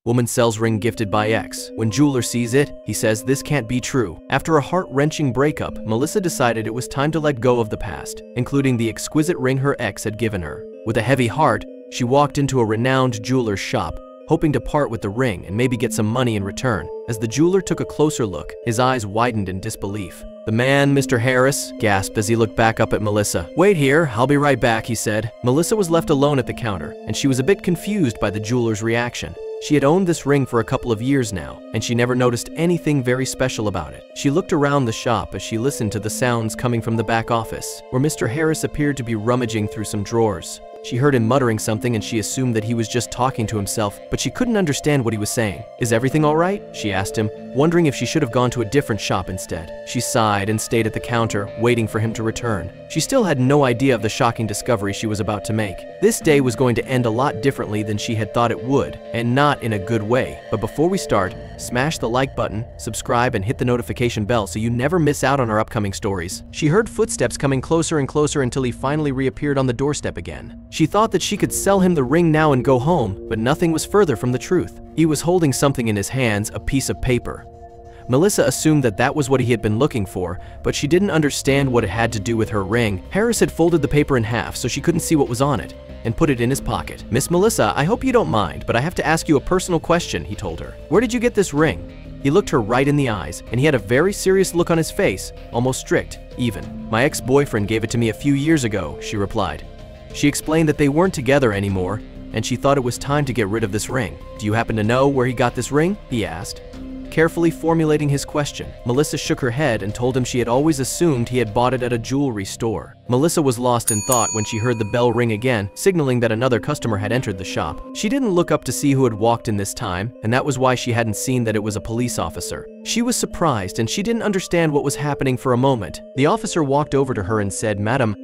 Woman sells ring gifted by ex. When jeweler sees it, he says this can't be true. After a heart-wrenching breakup, Melissa decided it was time to let go of the past, including the exquisite ring her ex had given her. With a heavy heart, she walked into a renowned jeweler's shop, hoping to part with the ring and maybe get some money in return. As the jeweler took a closer look, his eyes widened in disbelief. "The man, Mr. Harris," gasped as he looked back up at Melissa. "Wait here, I'll be right back," he said. Melissa was left alone at the counter, and she was a bit confused by the jeweler's reaction. She had owned this ring for a couple of years now, and she never noticed anything very special about it. She looked around the shop as she listened to the sounds coming from the back office, where Mr. Harris appeared to be rummaging through some drawers. She heard him muttering something and she assumed that he was just talking to himself, but she couldn't understand what he was saying. "Is everything all right?" she asked him, wondering if she should have gone to a different shop instead. She sighed and stayed at the counter, waiting for him to return. She still had no idea of the shocking discovery she was about to make. This day was going to end a lot differently than she had thought it would, and not in a good way. But before we start, smash the like button, subscribe, and hit the notification bell so you never miss out on our upcoming stories. She heard footsteps coming closer and closer until he finally reappeared on the doorstep again. She thought that she could sell him the ring now and go home, but nothing was further from the truth. He was holding something in his hands, a piece of paper. Melissa assumed that that was what he had been looking for, but she didn't understand what it had to do with her ring. Harris had folded the paper in half so she couldn't see what was on it, and put it in his pocket. "Miss Melissa, I hope you don't mind, but I have to ask you a personal question," he told her. "Where did you get this ring?" He looked her right in the eyes, and he had a very serious look on his face, almost strict, even. "My ex-boyfriend gave it to me a few years ago," she replied. She explained that they weren't together anymore, and she thought it was time to get rid of this ring. "Do you happen to know where he got this ring?" he asked. Carefully formulating his question, Melissa shook her head and told him she had always assumed he had bought it at a jewelry store. Melissa was lost in thought when she heard the bell ring again, signaling that another customer had entered the shop. She didn't look up to see who had walked in this time, and that was why she hadn't seen that it was a police officer. She was surprised and she didn't understand what was happening for a moment. The officer walked over to her and said, "Madam,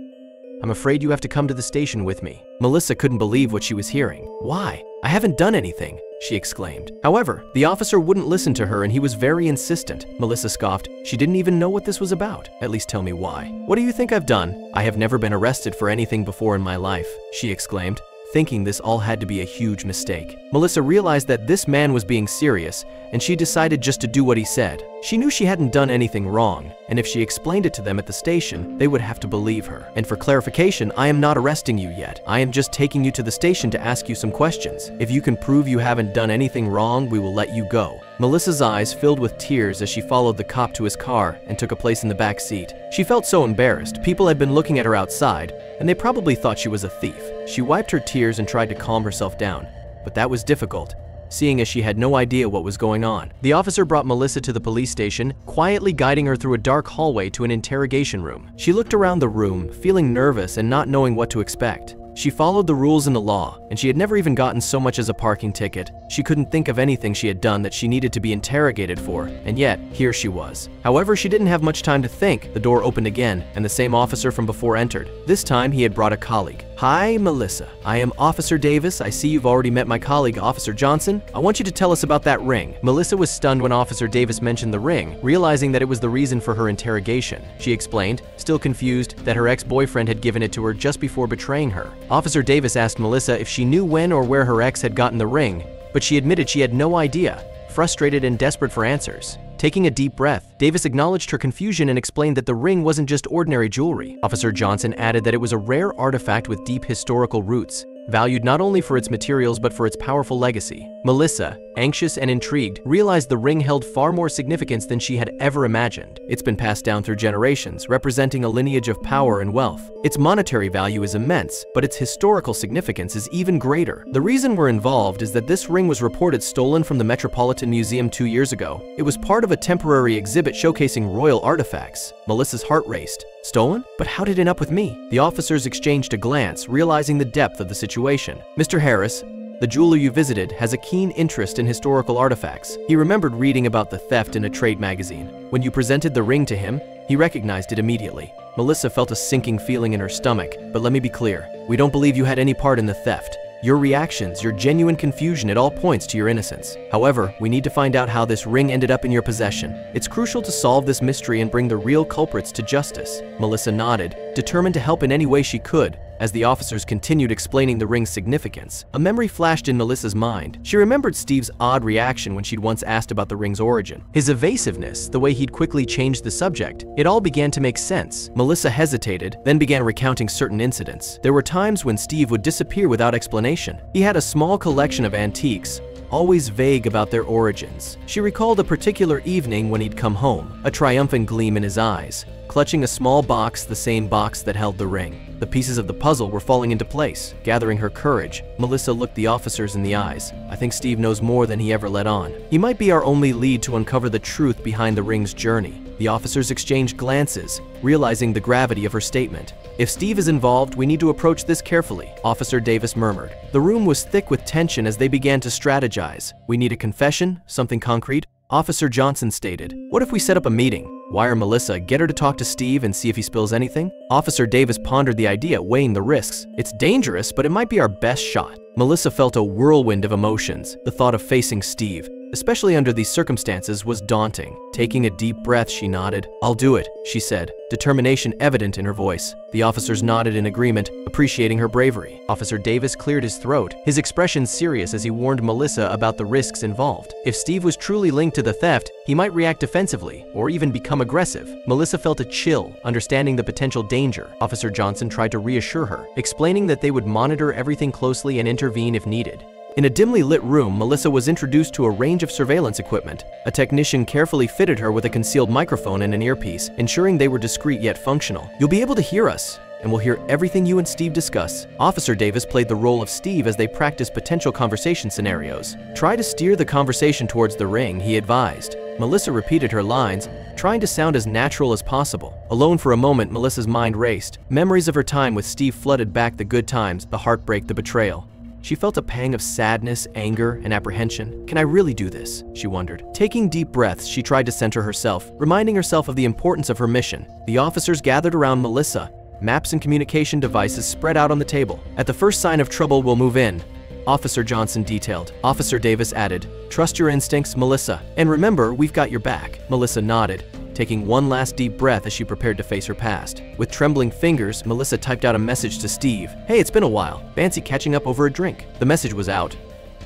I'm afraid you have to come to the station with me." Melissa couldn't believe what she was hearing. "Why? I haven't done anything," she exclaimed. However, the officer wouldn't listen to her and he was very insistent. Melissa scoffed. She didn't even know what this was about. "At least tell me why." "What do you think I've done? I have never been arrested for anything before in my life," she exclaimed, thinking this all had to be a huge mistake. Melissa realized that this man was being serious, and she decided just to do what he said. She knew she hadn't done anything wrong, and if she explained it to them at the station, they would have to believe her. "And for clarification, I am not arresting you yet. I am just taking you to the station to ask you some questions. If you can prove you haven't done anything wrong, we will let you go." Melissa's eyes filled with tears as she followed the cop to his car and took a place in the back seat. She felt so embarrassed. People had been looking at her outside, and they probably thought she was a thief. She wiped her tears and tried to calm herself down, but that was difficult, seeing as she had no idea what was going on. The officer brought Melissa to the police station, quietly guiding her through a dark hallway to an interrogation room. She looked around the room, feeling nervous and not knowing what to expect. She followed the rules and the law, and she had never even gotten so much as a parking ticket. She couldn't think of anything she had done that she needed to be interrogated for, and yet, here she was. However, she didn't have much time to think. The door opened again, and the same officer from before entered. This time, he had brought a colleague. "Hi, Melissa. I am Officer Davis. I see you've already met my colleague, Officer Johnson. I want you to tell us about that ring." Melissa was stunned when Officer Davis mentioned the ring, realizing that it was the reason for her interrogation. She explained, still confused, that her ex-boyfriend had given it to her just before betraying her. Officer Davis asked Melissa if she knew when or where her ex had gotten the ring, but she admitted she had no idea, frustrated and desperate for answers. Taking a deep breath, Davis acknowledged her confusion and explained that the ring wasn't just ordinary jewelry. Officer Johnson added that it was a rare artifact with deep historical roots, valued not only for its materials but for its powerful legacy. Melissa, anxious and intrigued, realized the ring held far more significance than she had ever imagined. It's been passed down through generations, representing a lineage of power and wealth. Its monetary value is immense, but its historical significance is even greater. The reason we're involved is that this ring was reported stolen from the Metropolitan Museum 2 years ago. It was part of a temporary exhibit showcasing royal artifacts. Melissa's heart raced. Stolen? But how did it end up with me? The officers exchanged a glance, realizing the depth of the situation. "Mr. Harris, the jeweler you visited has a keen interest in historical artifacts. He remembered reading about the theft in a trade magazine. When you presented the ring to him, he recognized it immediately." Melissa felt a sinking feeling in her stomach, but let me be clear. We don't believe you had any part in the theft. Your reactions, your genuine confusion, it all points to your innocence. However, we need to find out how this ring ended up in your possession. It's crucial to solve this mystery and bring the real culprits to justice. Melissa nodded, determined to help in any way she could. As the officers continued explaining the ring's significance, a memory flashed in Melissa's mind. She remembered Steve's odd reaction when she'd once asked about the ring's origin. His evasiveness, the way he'd quickly changed the subject, it all began to make sense. Melissa hesitated, then began recounting certain incidents. There were times when Steve would disappear without explanation. He had a small collection of antiques, always vague about their origins. She recalled a particular evening when he'd come home, a triumphant gleam in his eyes, clutching a small box, the same box that held the ring. The pieces of the puzzle were falling into place. Gathering her courage, Melissa looked the officers in the eyes. I think Steve knows more than he ever let on. He might be our only lead to uncover the truth behind the ring's journey. The officers exchanged glances, realizing the gravity of her statement. If Steve is involved, we need to approach this carefully, Officer Davis murmured. The room was thick with tension as they began to strategize. We need a confession, something concrete, Officer Johnson stated. What if we set up a meeting? Wire Melissa, get her to talk to Steve and see if he spills anything? Officer Davis pondered the idea, weighing the risks. It's dangerous, but it might be our best shot. Melissa felt a whirlwind of emotions. The thought of facing Steve, especially under these circumstances, was daunting. Taking a deep breath, she nodded. I'll do it, she said, determination evident in her voice. The officers nodded in agreement, appreciating her bravery. Officer Davis cleared his throat, his expression serious as he warned Melissa about the risks involved. If Steve was truly linked to the theft, he might react defensively or even become aggressive. Melissa felt a chill, understanding the potential danger. Officer Johnson tried to reassure her, explaining that they would monitor everything closely and intervene if needed. In a dimly lit room, Melissa was introduced to a range of surveillance equipment. A technician carefully fitted her with a concealed microphone and an earpiece, ensuring they were discreet yet functional. You'll be able to hear us, and we'll hear everything you and Steve discuss. Officer Davis played the role of Steve as they practiced potential conversation scenarios. Try to steer the conversation towards the ring, he advised. Melissa repeated her lines, trying to sound as natural as possible. Alone for a moment, Melissa's mind raced. Memories of her time with Steve flooded back, the good times, the heartbreak, the betrayal. She felt a pang of sadness, anger, and apprehension. Can I really do this? She wondered. Taking deep breaths, she tried to center herself, reminding herself of the importance of her mission. The officers gathered around Melissa, maps and communication devices spread out on the table. At the first sign of trouble, we'll move in, Officer Johnson detailed. Officer Davis added, trust your instincts, Melissa. And remember, we've got your back. Melissa nodded, taking one last deep breath as she prepared to face her past. With trembling fingers, Melissa typed out a message to Steve. Hey, it's been a while. Fancy catching up over a drink. The message was out,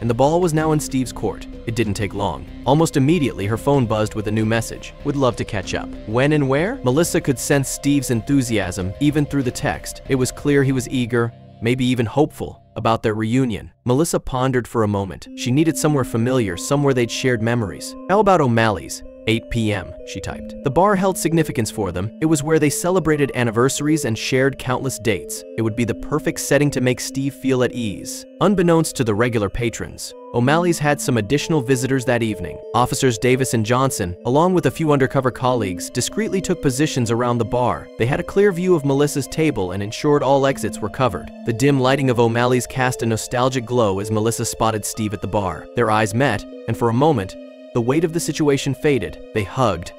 and the ball was now in Steve's court. It didn't take long. Almost immediately, her phone buzzed with a new message. Would love to catch up. When and where? Melissa could sense Steve's enthusiasm, even through the text. It was clear he was eager, maybe even hopeful, about their reunion. Melissa pondered for a moment. She needed somewhere familiar, somewhere they'd shared memories. How about O'Malley's? 8 p.m., she typed. The bar held significance for them. It was where they celebrated anniversaries and shared countless dates. It would be the perfect setting to make Steve feel at ease. Unbeknownst to the regular patrons, O'Malley's had some additional visitors that evening. Officers Davis and Johnson, along with a few undercover colleagues, discreetly took positions around the bar. They had a clear view of Melissa's table and ensured all exits were covered. The dim lighting of O'Malley's cast a nostalgic glow as Melissa spotted Steve at the bar. Their eyes met, and for a moment, the weight of the situation faded. They hugged,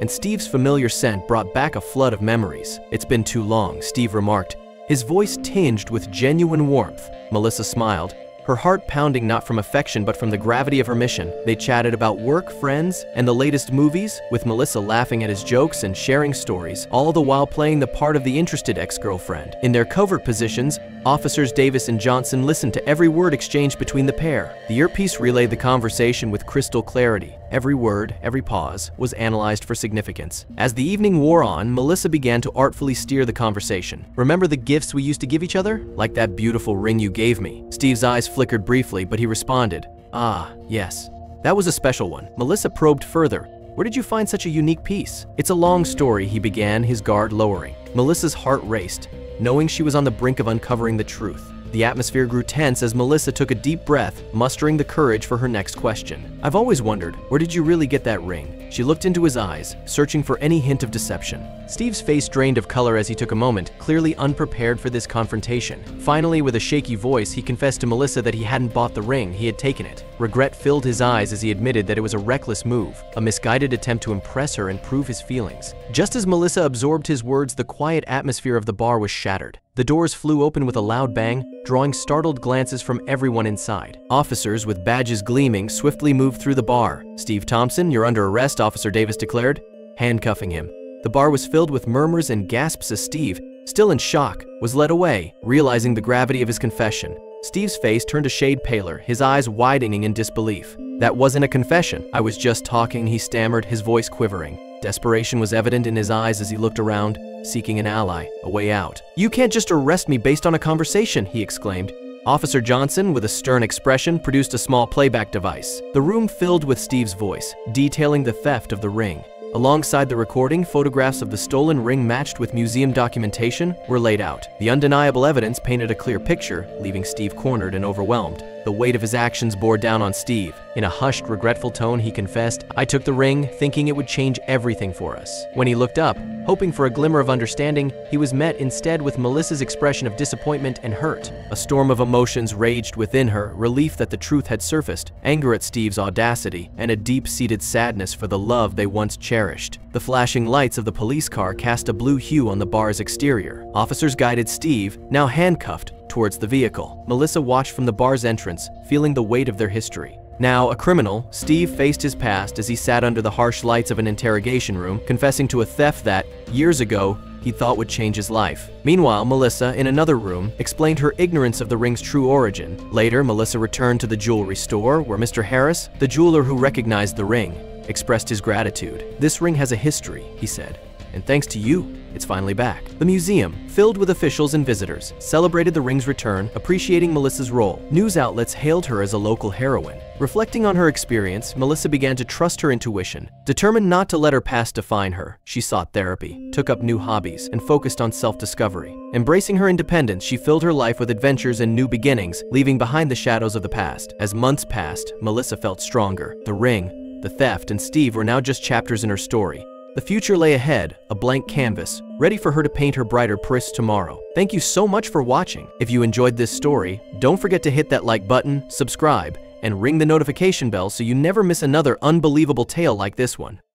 and Steve's familiar scent brought back a flood of memories. It's been too long, Steve remarked, his voice tinged with genuine warmth. Melissa smiled, her heart pounding not from affection but from the gravity of her mission. They chatted about work, friends, and the latest movies, with Melissa laughing at his jokes and sharing stories, all the while playing the part of the interested ex-girlfriend. In their covert positions, Officers Davis and Johnson listened to every word exchanged between the pair. The earpiece relayed the conversation with crystal clarity. Every word, every pause, was analyzed for significance. As the evening wore on, Melissa began to artfully steer the conversation. Remember the gifts we used to give each other? Like that beautiful ring you gave me. Steve's eyes flickered briefly, but he responded, ah, yes. That was a special one. Melissa probed further. Where did you find such a unique piece? It's a long story, he began, his guard lowering. Melissa's heart raced, knowing she was on the brink of uncovering the truth. The atmosphere grew tense as Melissa took a deep breath, mustering the courage for her next question. I've always wondered, where did you really get that ring? She looked into his eyes, searching for any hint of deception. Steve's face drained of color as he took a moment, clearly unprepared for this confrontation. Finally, with a shaky voice, he confessed to Melissa that he hadn't bought the ring, he had taken it. Regret filled his eyes as he admitted that it was a reckless move, a misguided attempt to impress her and prove his feelings. Just as Melissa absorbed his words, the quiet atmosphere of the bar was shattered. The doors flew open with a loud bang, drawing startled glances from everyone inside. Officers with badges gleaming swiftly moved through the bar. Steve Thompson, you're under arrest, Officer Davis declared, handcuffing him. The bar was filled with murmurs and gasps as Steve, still in shock, was led away, realizing the gravity of his confession. Steve's face turned a shade paler, his eyes widening in disbelief. "That wasn't a confession. I was just talking," he stammered, his voice quivering. Desperation was evident in his eyes as he looked around, seeking an ally, a way out. "You can't just arrest me based on a conversation," he exclaimed. Officer Johnson, with a stern expression, produced a small playback device. The room filled with Steve's voice, detailing the theft of the ring. Alongside the recording, photographs of the stolen ring matched with museum documentation were laid out. The undeniable evidence painted a clear picture, leaving Steve cornered and overwhelmed. The weight of his actions bore down on Steve. In a hushed, regretful tone, he confessed, "I took the ring, thinking it would change everything for us." When he looked up, hoping for a glimmer of understanding, he was met instead with Melissa's expression of disappointment and hurt. A storm of emotions raged within her, relief that the truth had surfaced, anger at Steve's audacity, and a deep-seated sadness for the love they once cherished. The flashing lights of the police car cast a blue hue on the bar's exterior. Officers guided Steve, now handcuffed, towards the vehicle. Melissa watched from the bar's entrance, feeling the weight of their history. Now a criminal, Steve faced his past as he sat under the harsh lights of an interrogation room, confessing to a theft that, years ago, he thought would change his life. Meanwhile, Melissa, in another room, explained her ignorance of the ring's true origin. Later, Melissa returned to the jewelry store, where Mr. Harris, the jeweler who recognized the ring, expressed his gratitude. "This ring has a history," he said, "and thanks to you, it's finally back." The museum, filled with officials and visitors, celebrated the ring's return, appreciating Melissa's role. News outlets hailed her as a local heroine. Reflecting on her experience, Melissa began to trust her intuition. Determined not to let her past define her, she sought therapy, took up new hobbies, and focused on self-discovery. Embracing her independence, she filled her life with adventures and new beginnings, leaving behind the shadows of the past. As months passed, Melissa felt stronger. The ring, the theft, and Steve were now just chapters in her story. The future lay ahead, a blank canvas, ready for her to paint her brighter Pris tomorrow. Thank you so much for watching. If you enjoyed this story, don't forget to hit that like button, subscribe, and ring the notification bell so you never miss another unbelievable tale like this one.